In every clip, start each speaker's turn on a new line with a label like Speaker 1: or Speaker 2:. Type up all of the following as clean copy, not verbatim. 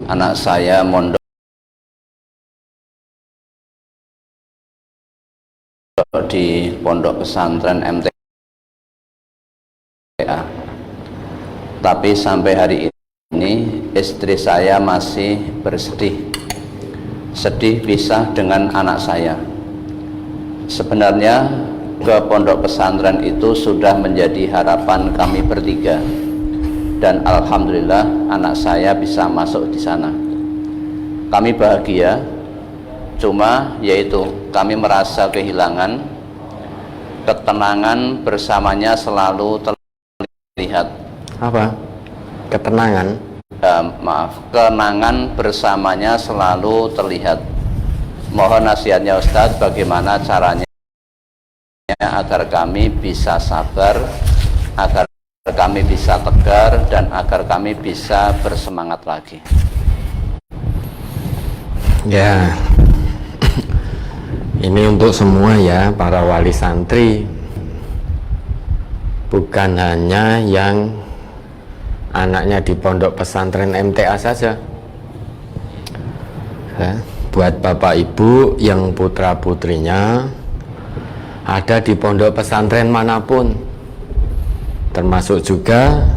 Speaker 1: anak saya mondok di pondok pesantren MTA, tapi sampai hari ini istri saya masih sedih pisah dengan anak saya. Sebenarnya ke pondok pesantren itu sudah menjadi harapan kami bertiga, dan alhamdulillah anak saya bisa masuk di sana. Kami bahagia, cuma yaitu kami merasa kehilangan ketenangan bersamanya selalu terlihat.
Speaker 2: Apa? Ketenangan?
Speaker 1: Kenangan bersamanya selalu terlihat. Mohon nasihatnya Ustadz, bagaimana caranya agar kami bisa sabar, agar kami bisa tegar, dan agar kami bisa bersemangat lagi.
Speaker 2: Ya, ini untuk semua ya, para wali santri, bukan hanya yang anaknya di pondok pesantren MTA saja ya, buat bapak ibu yang putra putrinya ada di pondok pesantren manapun, termasuk juga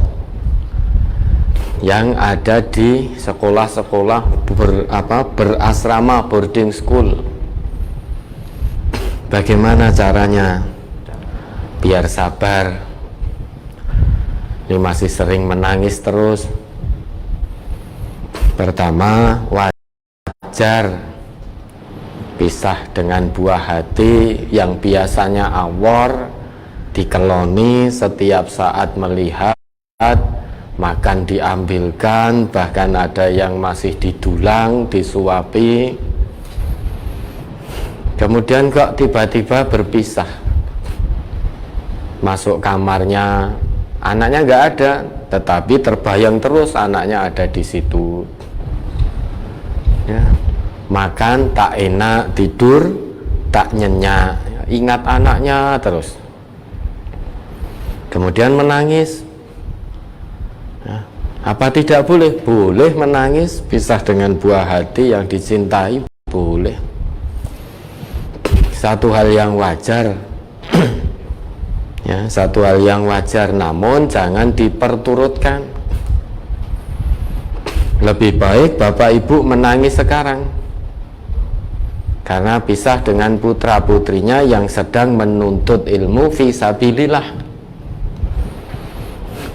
Speaker 2: yang ada di sekolah-sekolah berasrama boarding school. Bagaimana caranya biar sabar? Ini masih sering menangis terus. Pertama, wajar pisah dengan buah hati yang biasanya awor, dikeloni setiap saat melihat, makan diambilkan, bahkan ada yang masih didulang, disuapi. Kemudian kok tiba-tiba berpisah, masuk kamarnya, anaknya nggak ada, tetapi terbayang terus anaknya ada di situ. Ya. Makan tak enak, tidur tak nyenyak, ingat anaknya terus. Kemudian menangis. Ya. Apa tidak boleh? Boleh menangis, pisah dengan buah hati yang dicintai, boleh. Satu hal yang wajar. Ya, satu hal yang wajar, namun jangan diperturutkan. Lebih baik bapak ibu menangis sekarang karena pisah dengan putra putrinya yang sedang menuntut ilmu fi sabilillah.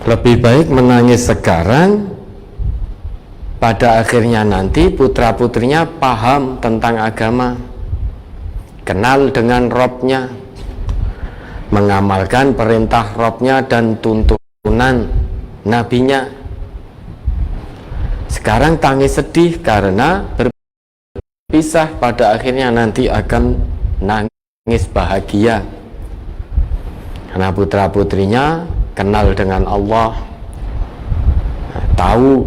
Speaker 2: Lebih baik menangis sekarang, pada akhirnya nanti putra putrinya paham tentang agama, kenal dengan Robnya, mengamalkan perintah Robnya dan tuntunan nabinya. Sekarang tangis sedih karena berpisah, pada akhirnya nanti akan nangis bahagia karena putra putrinya kenal dengan Allah, tahu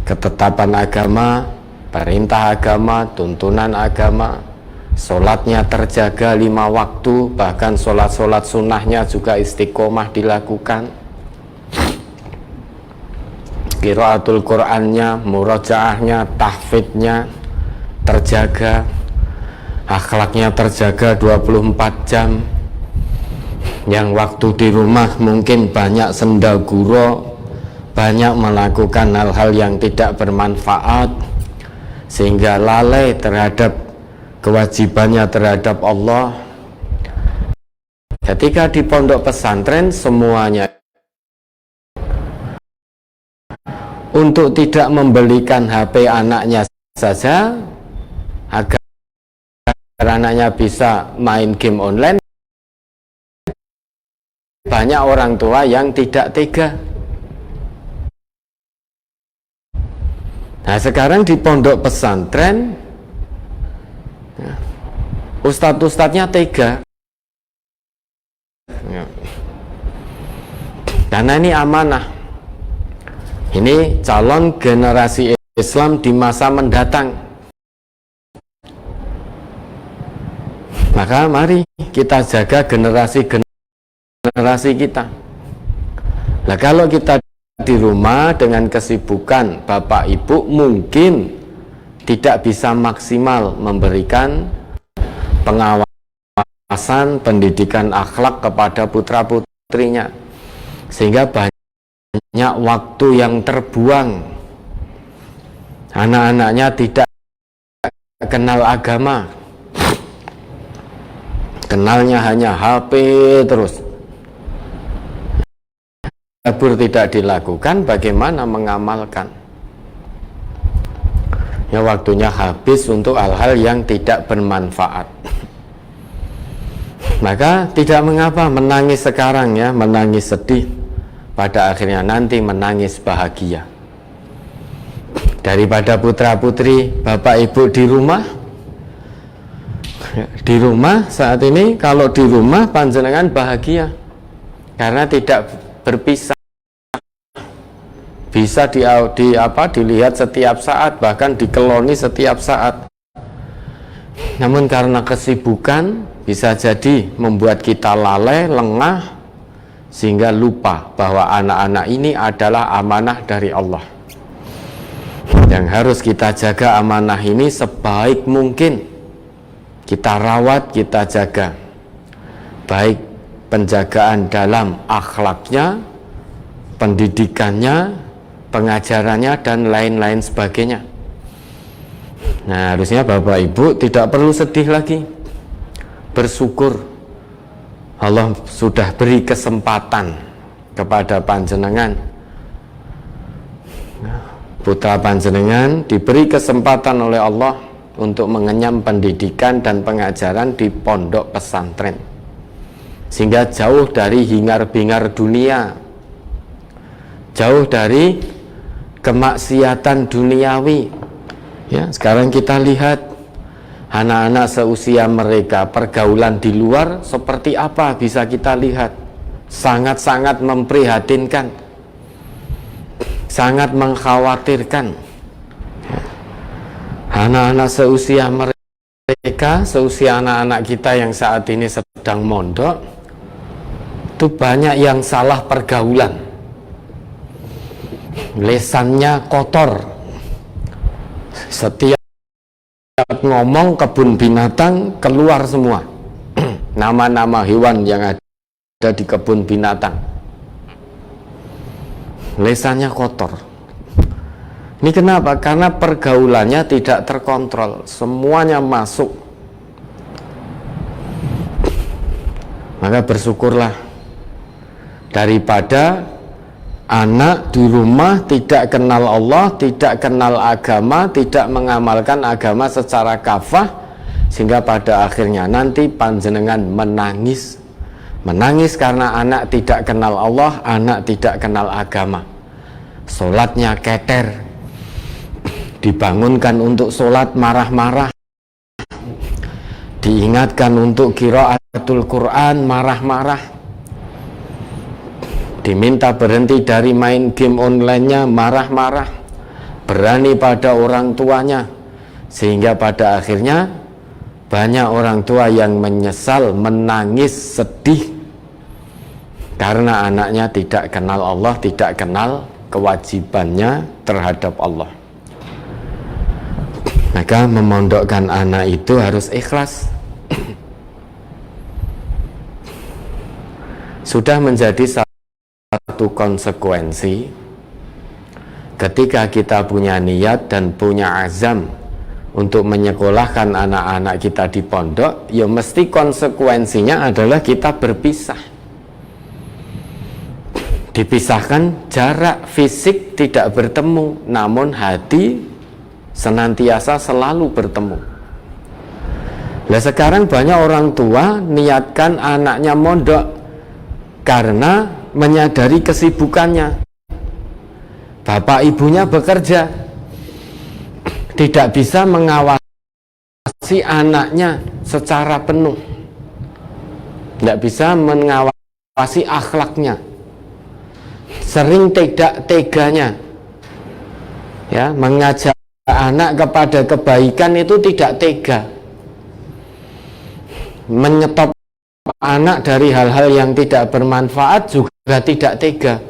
Speaker 2: ketetapan agama, perintah agama, tuntunan agama, sholatnya terjaga 5 waktu, bahkan sholat-sholat sunnahnya juga istiqomah dilakukan, qiraatul Qur'annya, murojaahnya, tahfidnya terjaga, akhlaknya terjaga 24 jam, yang waktu di rumah mungkin banyak sendaguro, banyak melakukan hal-hal yang tidak bermanfaat sehingga lalai terhadap kewajibannya terhadap Allah. Ketika di pondok pesantren semuanya untuk tidak membelikan HP anaknya saja agar anaknya bisa main game online, banyak orang tua yang tidak tega. Nah, sekarang di pondok pesantren ustadz-ustadznya tega. Karena ini amanah. Ini calon generasi Islam di masa mendatang. Maka mari kita jaga generasi kita. Nah, kalau kita di rumah dengan kesibukan bapak ibu mungkin tidak bisa maksimal memberikan pengawasan pendidikan akhlak kepada putra putrinya, sehingga banyak waktu yang terbuang. Anak-anaknya tidak kenal agama, kenalnya hanya HP terus. Tadabbur tidak dilakukan, bagaimana mengamalkan? Ya, waktunya habis untuk hal-hal yang tidak bermanfaat. Maka tidak mengapa menangis sekarang, ya, menangis sedih, pada akhirnya nanti menangis bahagia. Daripada putra putri bapak ibu di rumah, saat ini kalau di rumah panjenengan bahagia karena tidak berpisah, bisa dilihat setiap saat, bahkan dikeloni setiap saat. Namun karena kesibukan bisa jadi membuat kita lalai, lengah, sehingga lupa bahwa anak-anak ini adalah amanah dari Allah yang harus kita jaga. Amanah ini sebaik mungkin kita rawat, kita jaga, baik penjagaan dalam akhlaknya, pendidikannya, pengajarannya, dan lain-lain sebagainya. Nah, harusnya bapak ibu tidak perlu sedih lagi, bersyukur Allah sudah beri kesempatan kepada panjenengan. Putra panjenengan diberi kesempatan oleh Allah untuk mengenyam pendidikan dan pengajaran di pondok pesantren, sehingga jauh dari hingar-bingar dunia, jauh dari kemaksiatan duniawi. Ya, sekarang kita lihat anak-anak seusia mereka, pergaulan di luar seperti apa bisa kita lihat. Sangat-sangat memprihatinkan, sangat mengkhawatirkan. Anak-anak seusia mereka, seusia anak-anak kita yang saat ini sedang mondok, itu banyak yang salah pergaulan, lesannya kotor. Setiap ngomong kebun binatang keluar semua nama-nama hewan yang ada di kebun binatang. Lesannya kotor. Ini kenapa? Karena pergaulannya tidak terkontrol, semuanya masuk. Maka bersyukurlah, daripada anak di rumah tidak kenal Allah, tidak kenal agama, tidak mengamalkan agama secara kafah, sehingga pada akhirnya nanti panjenengan menangis karena anak tidak kenal Allah, anak tidak kenal agama. Sholatnya keter, dibangunkan untuk sholat marah-marah, diingatkan untuk qiraatul Quran marah-marah, diminta berhenti dari main game online-nya marah-marah, berani pada orang tuanya, sehingga pada akhirnya banyak orang tua yang menyesal, menangis, sedih karena anaknya tidak kenal Allah, tidak kenal kewajibannya terhadap Allah. Maka memondokkan anak itu harus ikhlas. Sudah menjadi satu konsekuensi ketika kita punya niat dan punya azam untuk menyekolahkan anak-anak kita di pondok, ya mesti konsekuensinya adalah kita berpisah. Dipisahkan, jarak fisik tidak bertemu, namun hati senantiasa selalu bertemu. Nah, sekarang banyak orang tua niatkan anaknya mondok karena menyadari kesibukannya. Bapak ibunya bekerja, tidak bisa mengawasi anaknya secara penuh, tidak bisa mengawasi akhlaknya, sering tidak teganya, ya, mengajak anak kepada kebaikan itu tidak tega, menyetop anak dari hal-hal yang tidak bermanfaat juga tidak tega.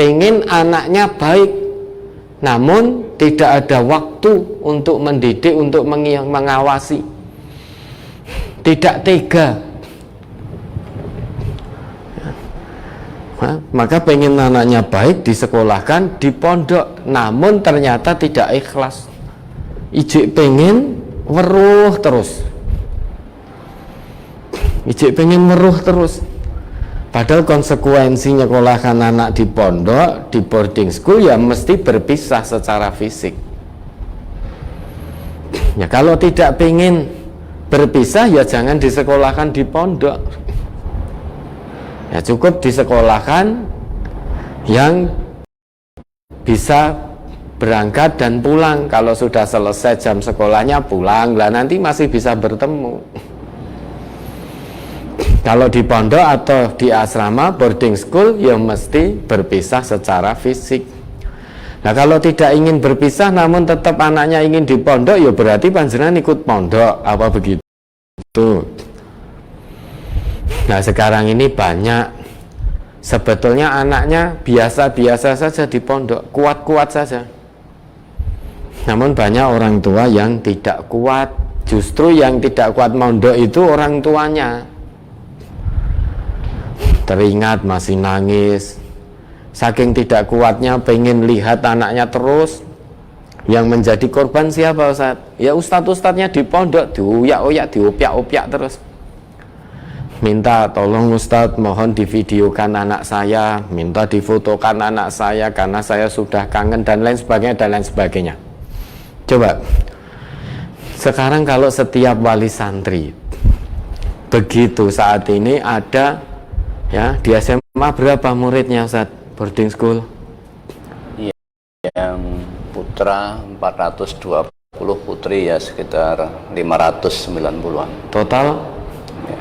Speaker 2: pengen anaknya baik, namun tidak ada waktu untuk mendidik, untuk mengawasi, tidak tega. Maka pengen anaknya baik, disekolahkan di pondok, namun ternyata tidak ikhlas. Ijik pengen weruh terus, ijik pengen weruh terus. Padahal konsekuensi nyekolahkan anak di pondok, di boarding school, ya mesti berpisah secara fisik. Ya kalau tidak pengen berpisah, ya jangan disekolahkan di pondok. Ya cukup disekolahkan yang bisa berangkat dan pulang. Kalau sudah selesai jam sekolahnya pulang, lah nanti masih bisa bertemu. Kalau di pondok atau di asrama boarding school, ya mesti berpisah secara fisik. Nah kalau tidak ingin berpisah namun tetap anaknya ingin di pondok, ya berarti panjenengan ikut pondok, apa begitu? Nah sekarang ini banyak sebetulnya anaknya biasa-biasa saja di pondok, kuat-kuat saja. Namun banyak orang tua yang tidak kuat. Justru yang tidak kuat mondok itu orang tuanya. Teringat masih nangis, saking tidak kuatnya pengen lihat anaknya terus. Yang menjadi korban siapa Ustaz? Ya ustadz-ustadznya di pondok, diuyak-uyak, diupiak-upiak terus. Minta tolong Ustadz, mohon divideokan anak saya, minta difotokan anak saya karena saya sudah kangen, dan lain sebagainya, dan lain sebagainya. Coba sekarang kalau setiap wali santri begitu saat ini ada, ya di SMA berapa muridnya Ustaz boarding school?
Speaker 1: Yang putra 420, putri ya sekitar 590-an.
Speaker 2: Total
Speaker 1: Ya,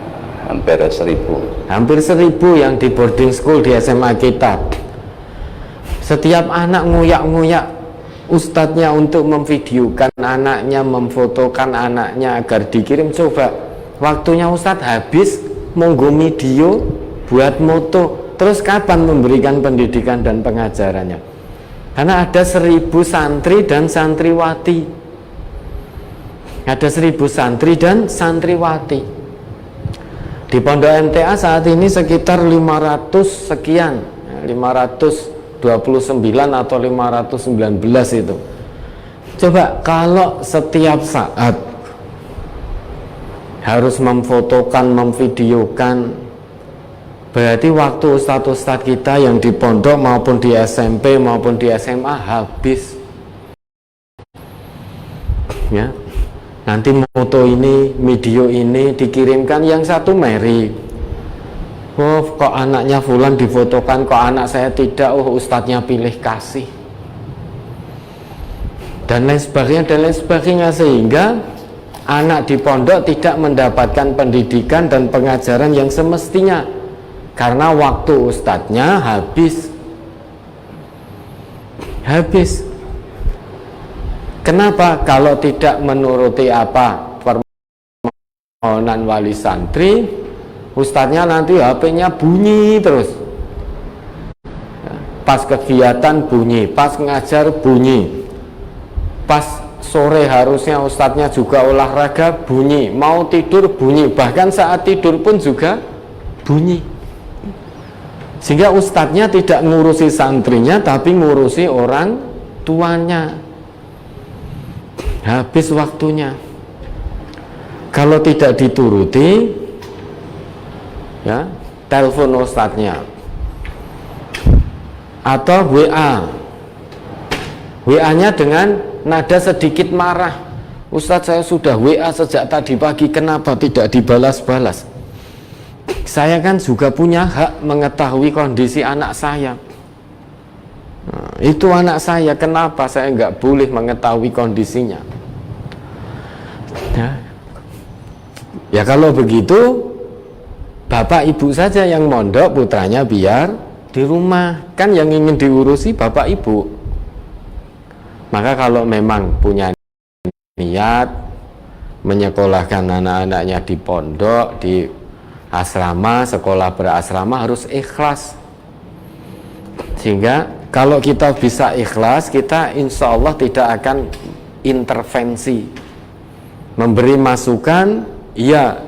Speaker 1: hampir 1000.
Speaker 2: Hampir 1000 yang di boarding school di SMA kita. Setiap anak nguyak-nguyak ustadznya untuk memvideokan anaknya, memfotokan anaknya agar dikirim. Coba waktunya ustadz habis monggo video buat moto, terus kapan memberikan pendidikan dan pengajarannya? Karena ada 1000 santri dan santriwati, ada 1000 santri dan santriwati di pondok MTA saat ini sekitar 500 sekian, 529 atau 519 itu. Coba kalau setiap saat harus memfotokan, memvideokan, berarti waktu ustadz-ustadz kita yang di pondok maupun di SMP maupun di SMA habis. Ya, nanti foto ini, video ini dikirimkan, yang satu Mary, oh kok anaknya fulan difotokan, kok anak saya tidak, oh ustadznya pilih kasih, dan lain sebagainya, sehingga anak di pondok tidak mendapatkan pendidikan dan pengajaran yang semestinya karena waktu ustadznya habis. Kenapa? Kalau tidak menuruti apa permohonan wali santri, ustadznya nanti HP-nya bunyi terus. Pas kegiatan bunyi, pas ngajar bunyi, pas sore harusnya ustadznya juga olahraga bunyi, mau tidur bunyi, bahkan saat tidur pun juga bunyi. Sehingga ustadznya tidak ngurusi santrinya tapi ngurusi orang tuanya. Habis waktunya. Kalau tidak dituruti, ya telepon ustadznya atau WA-nya dengan nada sedikit marah. Ustadz, saya sudah WA sejak tadi pagi, kenapa tidak dibalas-balas? Saya kan juga punya hak mengetahui kondisi anak saya. Nah, itu anak saya, kenapa saya nggak boleh mengetahui kondisinya? Ya kalau begitu, bapak ibu saja yang mondok, putranya biar di rumah. Kan yang ingin diurusi bapak ibu. Maka kalau memang punya niat menyekolahkan anak-anaknya di pondok, di asrama, sekolah berasrama, harus ikhlas. Sehingga kalau kita bisa ikhlas, kita insya Allah tidak akan intervensi, memberi masukan, iya,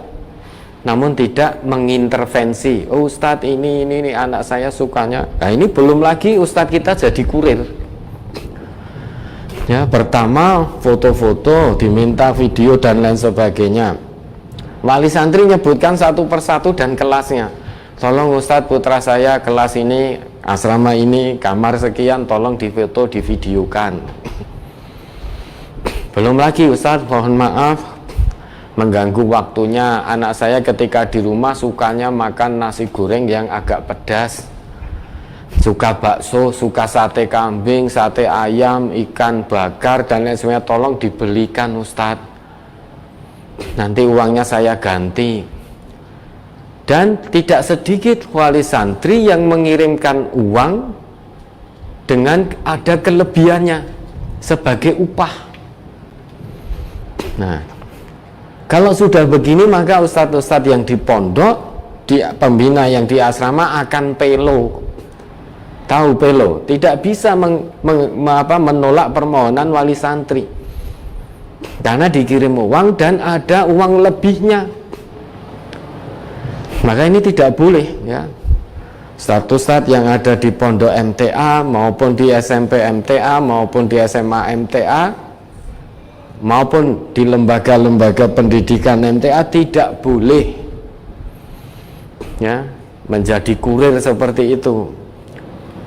Speaker 2: namun tidak mengintervensi. Oh Ustadz, ini anak saya sukanya. Nah ini belum lagi Ustadz kita jadi kurir. Ya, pertama foto-foto, diminta video dan lain sebagainya. Wali santri menyebutkan satu persatu dan kelasnya. Tolong Ustadz, putra saya kelas ini, asrama ini, kamar sekian, tolong difoto, divideokan. Belum lagi Ustadz, mohon maaf mengganggu waktunya anak saya ketika di rumah sukanya makan nasi goreng yang agak pedas, suka bakso, suka sate kambing, sate ayam, ikan bakar dan lain sebagainya, tolong dibelikan Ustadz, nanti uangnya saya ganti. Dan tidak sedikit wali santri yang mengirimkan uang dengan ada kelebihannya sebagai upah. Nah, kalau sudah begini maka ustadz-ustadz yang di pondok, di pembina yang di asrama akan pelo. Tahu pelo? Tidak bisa menolak permohonan wali santri karena dikirim uang dan ada uang lebihnya. Maka ini tidak boleh, ya. Ustadz yang ada di pondok MTA maupun di SMP MTA maupun di SMA MTA maupun di lembaga-lembaga pendidikan MTA tidak boleh, ya, menjadi kurir seperti itu.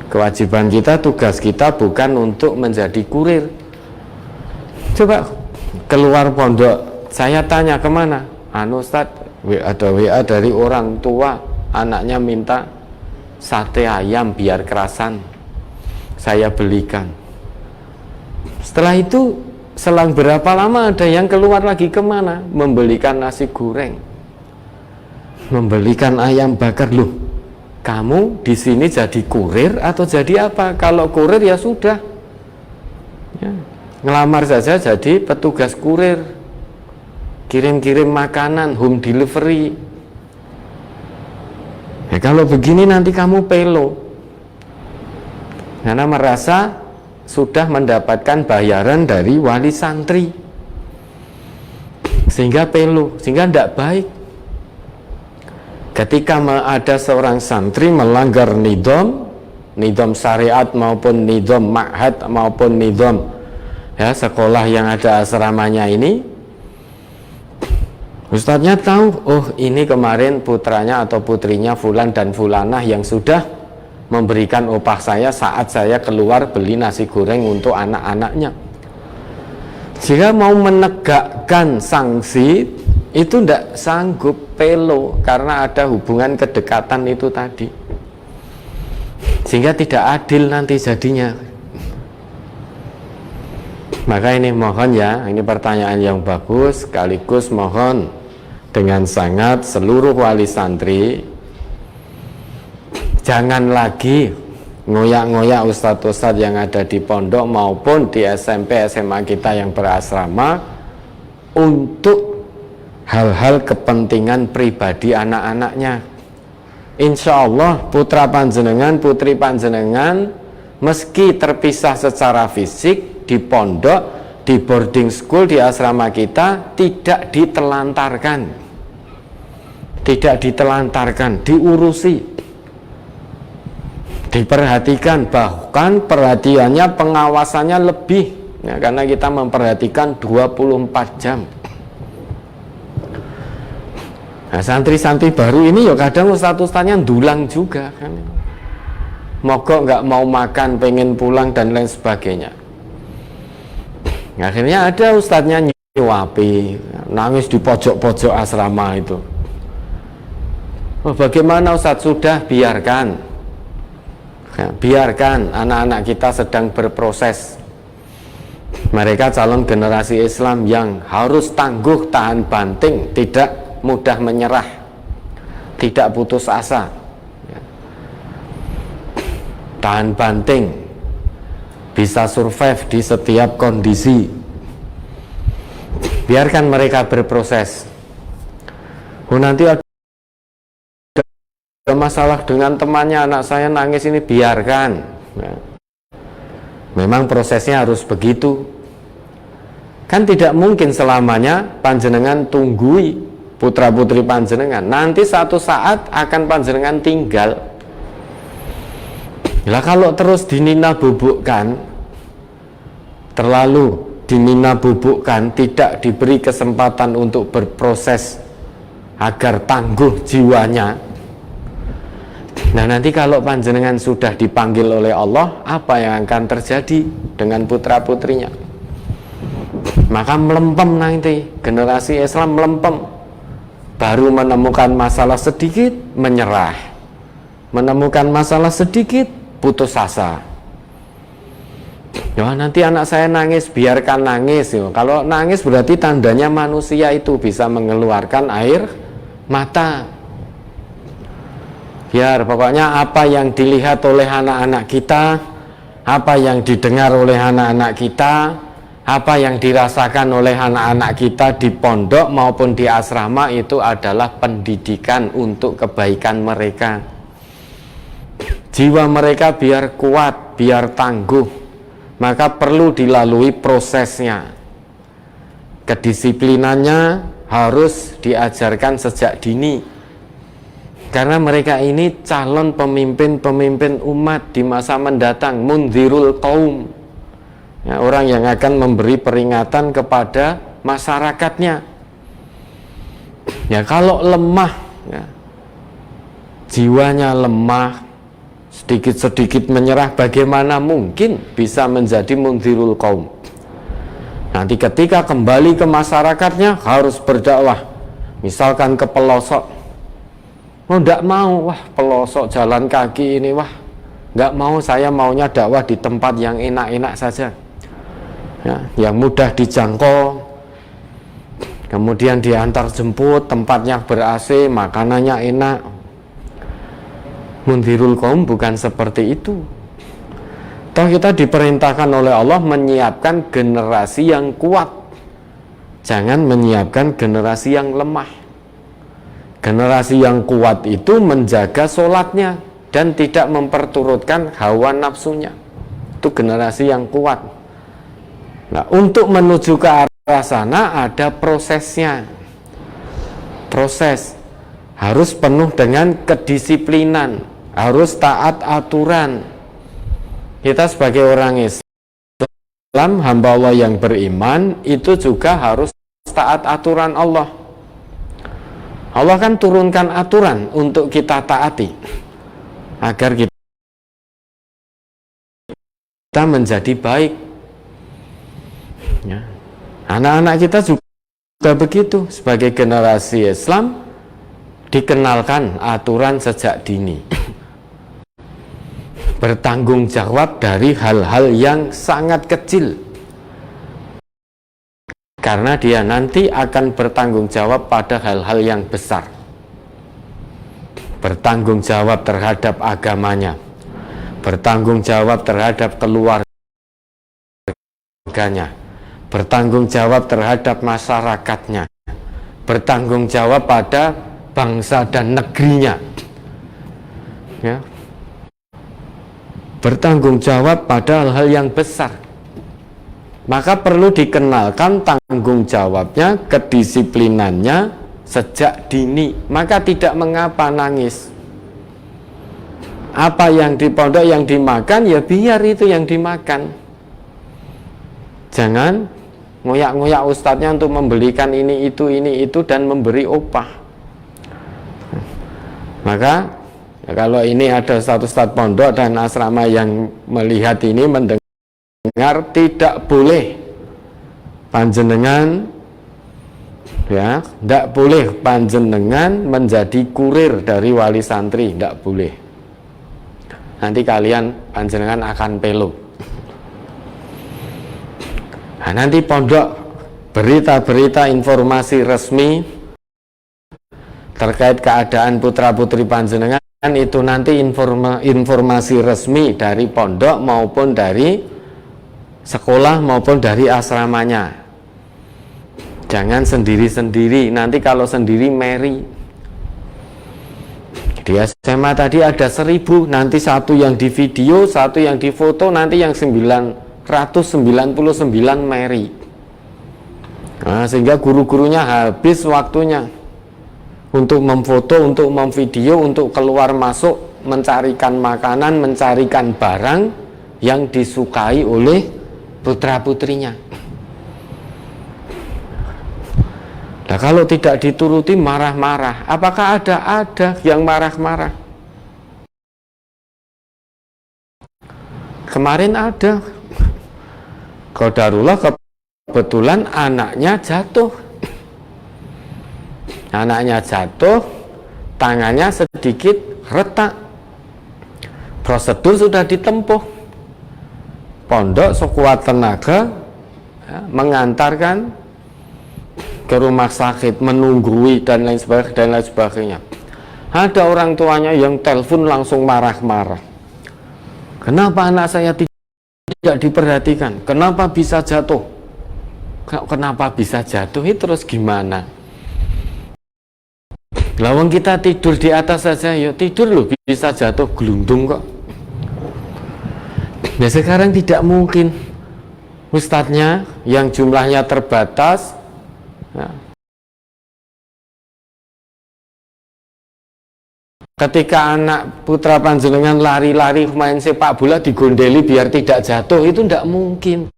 Speaker 2: Kewajiban kita, tugas kita bukan untuk menjadi kurir. Coba keluar pondok, saya tanya kemana? Ustadz, ada WA dari orang tua, anaknya minta sate ayam biar kerasan, saya belikan. Setelah itu selang berapa lama ada yang keluar lagi kemana? Membelikan nasi goreng, membelikan ayam bakar. Loh, kamu di sini jadi kurir atau jadi apa? Kalau kurir ya sudah, ya, ngelamar saja jadi petugas kurir, kirim-kirim makanan, home delivery. Ya, kalau begini nanti kamu pelo, karena merasa sudah mendapatkan bayaran dari wali santri, sehingga pelo, sehingga tidak baik. Ketika ada seorang santri melanggar nidom syariat maupun nidom ma'had maupun nidom, ya, sekolah yang ada asramanya ini, ustadznya tahu, oh ini kemarin putranya atau putrinya fulan dan fulanah yang sudah memberikan upah saya saat saya keluar beli nasi goreng untuk anak-anaknya. Jika mau menegakkan sanksi itu tidak sanggup, pelo, karena ada hubungan kedekatan itu tadi, sehingga tidak adil nanti jadinya. Maka ini mohon, ya, ini pertanyaan yang bagus, sekaligus mohon dengan sangat seluruh wali santri jangan lagi ngoyak-ngoyak ustadz-ustadz yang ada di pondok maupun di SMP SMA kita yang berasrama untuk hal-hal kepentingan pribadi anak-anaknya. Insya Allah putra panjenengan, putri panjenengan meski terpisah secara fisik di pondok, di boarding school, di asrama kita, tidak ditelantarkan, diurusi, diperhatikan, bahkan perhatiannya, pengawasannya lebih, ya, karena kita memperhatikan 24 jam. Nah, santri-santri baru ini ya kadang ustadz-ustadznya dulang juga kan, mogok nggak mau makan, pengen pulang dan lain sebagainya. Akhirnya ada ustadznya nyuapi, nangis di pojok-pojok asrama itu. Oh, bagaimana Ustadz? Sudah, biarkan, ya, biarkan anak-anak kita sedang berproses. Mereka calon generasi Islam yang harus tangguh, tahan banting, tidak mudah menyerah, tidak putus asa, ya, tahan banting, bisa survive di setiap kondisi. Biarkan mereka berproses. Nanti masalah dengan temannya, anak saya nangis ini, biarkan. Nah, memang prosesnya harus begitu. Kan tidak mungkin selamanya panjenengan tunggui putra putri panjenengan. Nanti satu saat akan panjenengan tinggal. Lah kalau terus dinina bubukkan, terlalu dinina bubukkan, tidak diberi kesempatan untuk berproses agar tangguh jiwanya. Nah nanti kalau panjenengan sudah dipanggil oleh Allah, apa yang akan terjadi dengan putra putrinya? Maka melempem nanti, generasi Islam melempem. Baru menemukan masalah sedikit, menyerah. Menemukan masalah sedikit, putus asa. Ya nanti anak saya nangis, biarkan nangis. Ya. Kalau nangis berarti tandanya manusia itu bisa mengeluarkan air mata. Biar pokoknya apa yang dilihat oleh anak-anak kita, apa yang didengar oleh anak-anak kita, apa yang dirasakan oleh anak-anak kita di pondok maupun di asrama, itu adalah pendidikan untuk kebaikan mereka. Jiwa mereka biar kuat, biar tangguh, maka perlu dilalui prosesnya. Kedisiplinannya harus diajarkan sejak dini. Karena mereka ini calon pemimpin-pemimpin umat di masa mendatang, mundzirul qaum. Ya, orang yang akan memberi peringatan kepada masyarakatnya. Ya kalau lemah, ya, jiwanya lemah, sedikit-sedikit menyerah, bagaimana mungkin bisa menjadi mundzirul qaum? Nanti ketika kembali ke masyarakatnya harus berdakwah, misalkan ke pelosok. Oh enggak mau, wah pelosok jalan kaki ini, wah enggak mau, saya maunya dakwah di tempat yang enak-enak saja, ya, yang mudah dijangkau, kemudian diantar jemput, tempatnya ber-AC, makanannya enak. Mundzirul qaum bukan seperti itu. Toh kita diperintahkan oleh Allah menyiapkan generasi yang kuat, jangan menyiapkan generasi yang lemah. Generasi yang kuat itu menjaga sholatnya dan tidak memperturutkan hawa nafsunya. Itu generasi yang kuat. Nah, untuk menuju ke arah sana ada prosesnya. Proses harus penuh dengan kedisiplinan, harus taat aturan. Kita sebagai orang Islam, hamba Allah yang beriman, itu juga harus taat aturan Allah. Allah kan turunkan aturan untuk kita taati agar kita menjadi baik. Ya. Anak-anak kita juga begitu, sebagai generasi Islam dikenalkan aturan sejak dini. Bertanggung jawab dari hal-hal yang sangat kecil. Karena dia nanti akan bertanggung jawab pada hal-hal yang besar. Bertanggung jawab terhadap agamanya, bertanggung jawab terhadap keluarganya, bertanggung jawab terhadap masyarakatnya, bertanggung jawab pada bangsa dan negerinya, ya. Bertanggung jawab pada hal-hal yang besar. Maka perlu dikenalkan tanggung jawabnya, kedisiplinannya sejak dini. Maka tidak mengapa nangis. Apa yang di pondok yang dimakan, ya biar itu yang dimakan. Jangan ngoyak-ngoyak ustadznya untuk membelikan ini itu dan memberi upah. Maka ya, kalau ini ada satu ustadz pondok dan asrama yang melihat ini, mendengar, tidak boleh panjenengan, ya, tidak boleh panjenengan menjadi kurir dari wali santri, tidak boleh. Nanti kalian panjenengan akan pelo. Nah, nanti pondok berita-berita informasi resmi terkait keadaan putra putri panjenengan, itu nanti informasi resmi dari pondok maupun dari sekolah maupun dari asramanya. Jangan sendiri-sendiri, nanti kalau sendiri meri. Di SMA tadi ada 1000, nanti satu yang di video, satu yang di foto, nanti yang 999 Mary. Nah, sehingga guru-gurunya habis waktunya untuk memfoto, untuk memvideo, untuk keluar masuk, mencarikan makanan, mencarikan barang yang disukai oleh putra-putrinya. Nah, kalau tidak dituruti marah-marah. Apakah ada yang marah-marah? Kemarin ada. Qadarullah kebetulan anaknya jatuh. Anaknya jatuh, tangannya sedikit retak. Prosedur sudah ditempuh. Pondok sekuat tenaga ya, mengantarkan ke rumah sakit, menunggui dan lain sebagainya. Ada orang tuanya yang telepon langsung marah-marah. Kenapa anak saya tidak diperhatikan? Kenapa bisa jatuh? Kenapa bisa jatuh? Terus gimana? Lawang kita tidur di atas saja, ya tidur loh bisa jatuh gelundung kok. Nah sekarang tidak mungkin. Ustadznya yang jumlahnya terbatas, ya. Ketika anak putra panjenengan lari-lari main sepak bola digondeli biar tidak jatuh, itu tidak mungkin.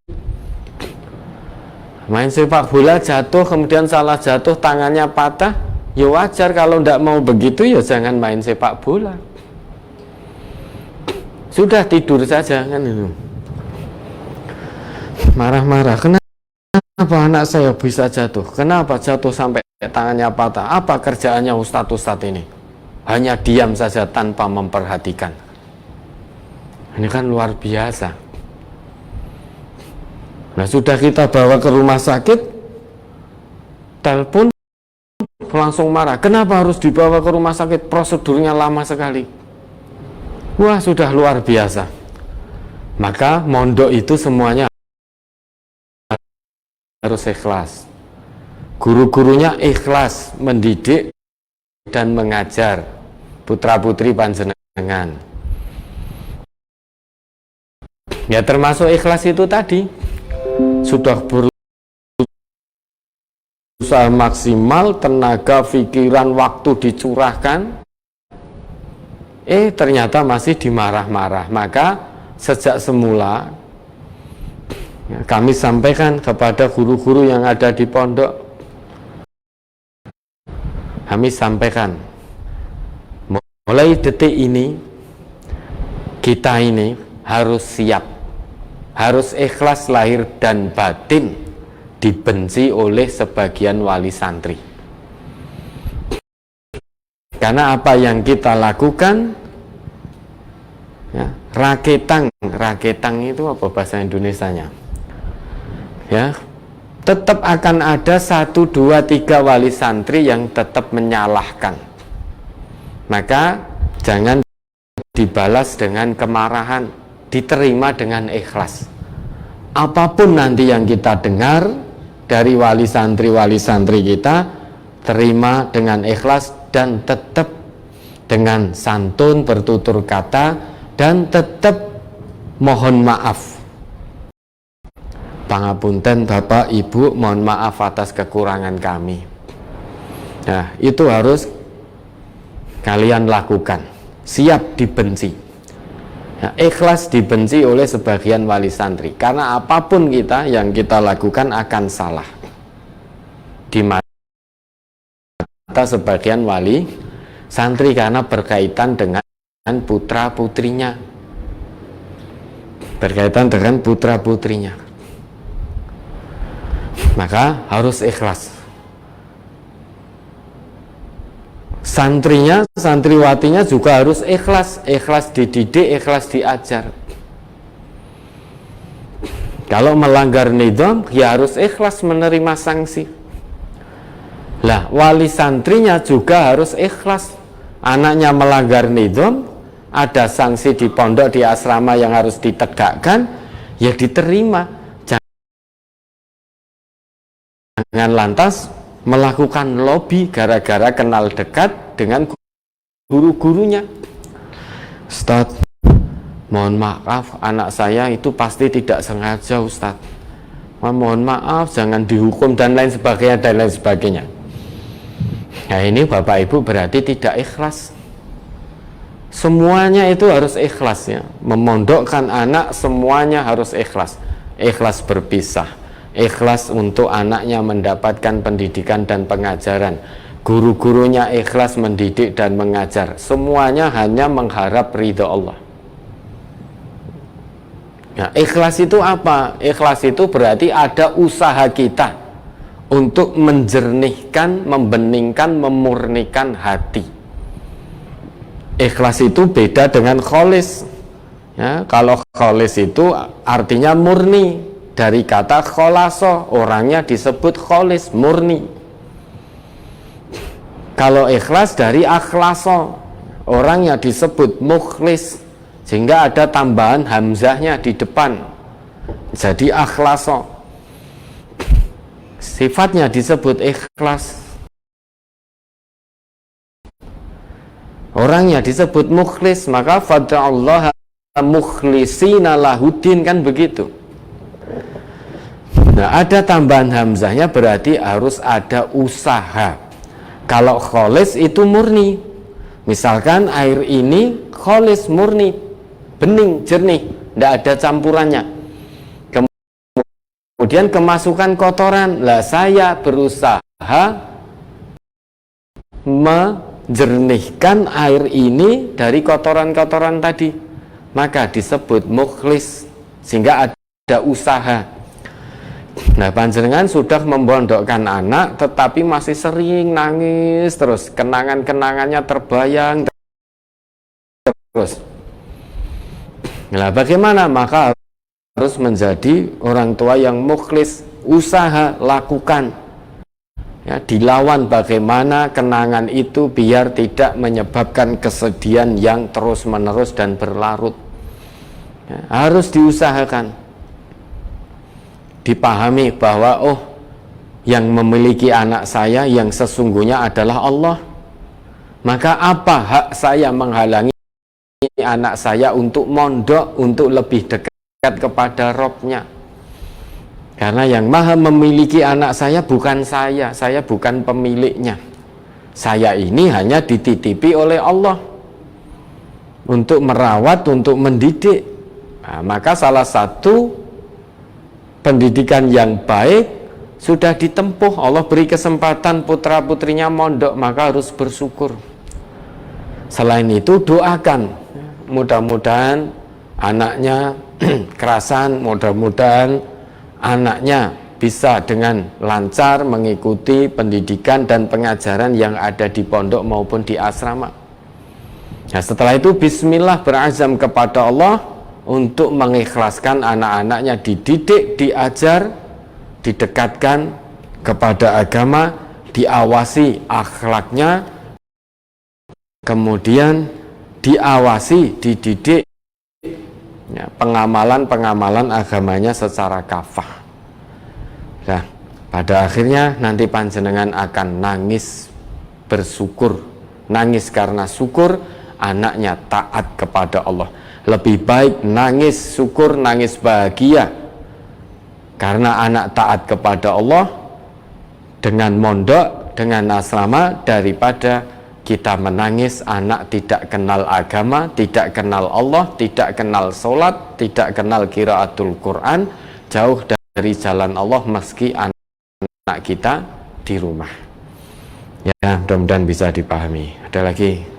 Speaker 2: Main sepak bola jatuh, kemudian salah jatuh, tangannya patah, ya wajar. Kalau tidak mau begitu ya jangan main sepak bola. Sudah tidur saja kan itu. Marah-marah, kenapa anak saya bisa jatuh? Kenapa jatuh sampai tangannya patah? Apa kerjaannya ustadz-ustadz ini? Hanya diam saja tanpa memperhatikan. Ini kan luar biasa. Nah sudah kita bawa ke rumah sakit, telepon langsung marah. Kenapa harus dibawa ke rumah sakit? Prosedurnya lama sekali. Wah sudah luar biasa. Maka mondok itu semuanya harus ikhlas. Guru-gurunya ikhlas mendidik dan mengajar putra-putri panjenengan. Ya termasuk ikhlas itu tadi. Sudah berusaha maksimal, tenaga, pikiran, waktu dicurahkan, ternyata masih dimarah-marah. Maka sejak semula ya, kami sampaikan kepada guru-guru yang ada di pondok, kami sampaikan mulai detik ini kita ini harus siap, harus ikhlas lahir dan batin dibenci oleh sebagian wali santri. Karena apa yang kita lakukan ya, raketang itu apa bahasa Indonesianya? Ya, tetap akan ada 1, 2, 3 wali santri yang tetap menyalahkan. Maka jangan dibalas dengan kemarahan, diterima dengan ikhlas. Apapun nanti yang kita dengar dari wali santri kita, terima dengan ikhlas dan tetap dengan santun bertutur kata dan tetap mohon maaf. Pangapunten Bapak Ibu, mohon maaf atas kekurangan kami. Nah, itu harus kalian lakukan. Siap dibenci. Nah, ikhlas dibenci oleh sebagian wali santri. Karena apapun yang kita lakukan akan salah di mata sebagian wali santri karena berkaitan dengan putra-putrinya. Berkaitan dengan putra-putrinya. Maka harus ikhlas. Santrinya, santriwatinya juga harus ikhlas. Ikhlas dididik, ikhlas diajar. Kalau melanggar nizam, ya harus ikhlas menerima sanksi. Lah, wali santrinya juga harus ikhlas. Anaknya melanggar nizam, ada sanksi di pondok, di asrama yang harus ditegakkan, ya diterima. Jangan lantas melakukan lobby gara-gara kenal dekat dengan guru-gurunya. Ustadz, mohon maaf, anak saya itu pasti tidak sengaja Ustadz. Mohon maaf, jangan dihukum dan lain sebagainya dan lain sebagainya. Nah ini Bapak Ibu berarti tidak ikhlas. Semuanya itu harus ikhlas ya. Memondokkan anak semuanya harus ikhlas. Ikhlas berpisah, ikhlas untuk anaknya mendapatkan pendidikan dan pengajaran. Guru-gurunya ikhlas mendidik dan mengajar. Semuanya hanya mengharap ridha Allah. Nah, ikhlas itu apa? Ikhlas itu berarti ada usaha kita untuk menjernihkan, membeningkan, memurnikan hati. Ikhlas itu beda dengan kholis. Ya, kalau kholis itu artinya murni. Dari kata kholaso, orangnya disebut kholis, murni. Kalau ikhlas dari akhlaso, orangnya disebut mukhlis. Sehingga ada tambahan hamzahnya di depan. Jadi akhlaso. Sifatnya disebut ikhlas. Orangnya disebut mukhlis, maka fad'allaha mukhlisina lahuddin, kan begitu. Nah, ada tambahan hamzahnya berarti harus ada usaha. Kalau kholis itu murni. Misalkan air ini kholis murni, bening, jernih, tidak ada campurannya. Kemudian kemasukan kotoran. Lah saya berusaha menjernihkan air ini dari kotoran-kotoran tadi. Maka disebut mukhlis, sehingga ada usaha. Nah, panjenengan sudah membondokkan anak tetapi masih sering nangis terus, kenangan-kenangannya terbayang terus. Nah, bagaimana? Maka harus menjadi orang tua yang mukhlis, usaha, lakukan. Ya, dilawan bagaimana kenangan itu biar tidak menyebabkan kesedihan yang terus-menerus dan berlarut. Ya, harus diusahakan. Dipahami bahwa yang memiliki anak saya yang sesungguhnya adalah Allah. Maka apa hak saya menghalangi anak saya untuk mondok, untuk lebih dekat kepada Robnya? Karena yang maha memiliki anak saya bukan saya bukan pemiliknya. Saya ini hanya dititipi oleh Allah untuk merawat, untuk mendidik. Nah, maka salah satu pendidikan yang baik sudah ditempuh. Allah beri kesempatan putra-putrinya mondok, maka harus bersyukur. Selain itu doakan, mudah-mudahan anaknya kerasan, mudah-mudahan anaknya bisa dengan lancar mengikuti pendidikan dan pengajaran yang ada di pondok maupun di asrama. Nah, setelah itu bismillah, berazam kepada Allah untuk mengikhlaskan anak-anaknya dididik, diajar, didekatkan kepada agama, diawasi akhlaknya, kemudian diawasi, dididik ya, pengamalan agamanya secara kafah. Nah, pada akhirnya nanti panjenengan akan nangis bersyukur, nangis karena syukur anaknya taat kepada Allah. Lebih baik nangis syukur, nangis bahagia karena anak taat kepada Allah dengan mondok, dengan asrama, daripada kita menangis anak tidak kenal agama, tidak kenal Allah, tidak kenal sholat, tidak kenal qiraatul Quran, jauh dari jalan Allah meski anak kita di rumah. Ya, mudah-mudahan bisa dipahami. Ada lagi?